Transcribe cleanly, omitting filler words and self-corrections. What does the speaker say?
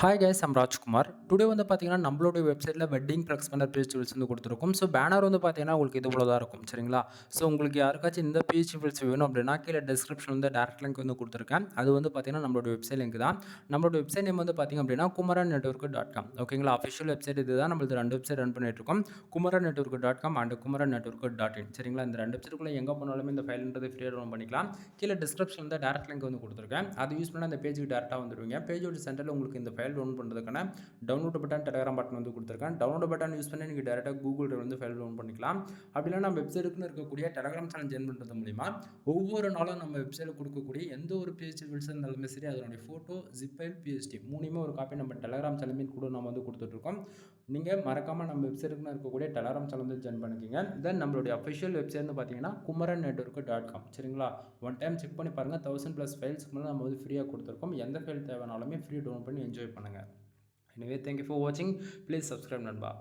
Hi guys I'm Rajkumar. Today வந்து பார்த்தீங்கன்னா, நம்மளுடைய வெப்சைட்டில வெட்டிங் ஃப்ளெக்ஸ்பேனர் பேஜ் டூல்ஸ் வந்து கொடுத்துருக்கோம். ஸோ பேனர் வந்து பார்த்தீங்கன்னா, உங்களுக்கு இது போல தான் இருக்கும். சரிங்களா? ஸோ உங்களுக்கு யாருக்காச்சும் இந்த பேஜ் டூல்ஸ் வேணும் அப்படின்னா, கீழே டிஸ்கிரிப்ஷன் வந்து டேரக்ட் லிங்க் வந்து கொடுத்துருக்கேன். அது வந்து பார்த்தீங்கன்னா, நம்மளோட வெப்சைட் லிங்க் தான். நம்மளோட வெப்சைட் நேம் வந்து பார்த்தீங்க அப்படின்னா, குமரன் நெட்வொர்க் டாட் காம். ஓகேங்களா? அஃபிஷியல் வெப்சைட் இது தான். நம்மளது 2 வெப்சைட் ரன் பண்ணிட்டு இருக்கோம். Kumaran network dot com and Kumaran network dot in. சரிங்களா? இந்த 2 வெப்சைட்டுக்குள்ள எங்கே போனாலுமே இந்த ஃபைல்ன்றது ஃப்ரீயாக டவுன்லோட் பண்ணிக்கலாம். கீழே டிஸ்கிரிப்ஷன் வந்து டேரக்ட் லிங்க் வந்து கொடுத்துருக்கேன். அதை யூஸ் பண்ணி அந்த பேஜுக்கு டேரெக்டாக வந்துடுவீங்க. பேஜோட சென்டரில் உங்களுக்கு இந்த ஃபைல் டவுன்லோட் பண்ணுறதுக்கான டவுன்லோட் பட்டன் டெலிகிராம் பட்டன் வந்து கொடுத்துருக்கேன். டவுன்லோட் பட்டன் யூஸ் பண்ணி நீங்கள் டேரெக்டாக கூகுள் வந்து ஃபைல் டவுன் பண்ணிக்கலாம். அப்படின்னா நம்ம வெப்சைட்டுக்குன்னு இருக்கக்கூடிய டெலிகிராம் சேனல் ஜாயின் பண்ணுறது மூலிமா ஒவ்வொரு நாளும் நம்ம வெப்சைட்டில் கொடுக்கக்கூடிய எந்த ஒரு பேஜ் டீல்ஸ் இருந்தாலுமே சரி, அதனுடைய ஃபோட்டோ, ஜிப் ஃபைல், பிஎஸ்டி மூணுமே ஒரு காப்பி நம்ம டெலிகிராம் சேனல் கூட நம்ம வந்து கொடுத்துட்ருக்கோம். நீங்கள் மறக்காமல் நம்ம வெப்சைட்டுக்குன்னு இருக்கக்கூடிய டெலிகிராம் சேனல் வந்து ஜாயின் பண்ணிக்கோங்க. தென் நம்மளுடைய அஃபிஷியல் வெப்சைட்னு பார்த்தீங்கன்னா குமரன் நெட்வொர்க் டாட் காம். சரிங்களா? ஒன் டைம் செக் பண்ணி பாருங்கள். 1000+ ஃபைல்ஸ்க்கு மேலே நம்ம வந்து ஃப்ரீயாக கொடுத்துருக்கோம். எந்த ஃபைல் தேவைனாலுமே ஃப்ரீ டவுன்லோட் பண்ணி என்ஜாய் பண்ணுங்கள். Anyway, thank you for watching. Please subscribe, Nanba.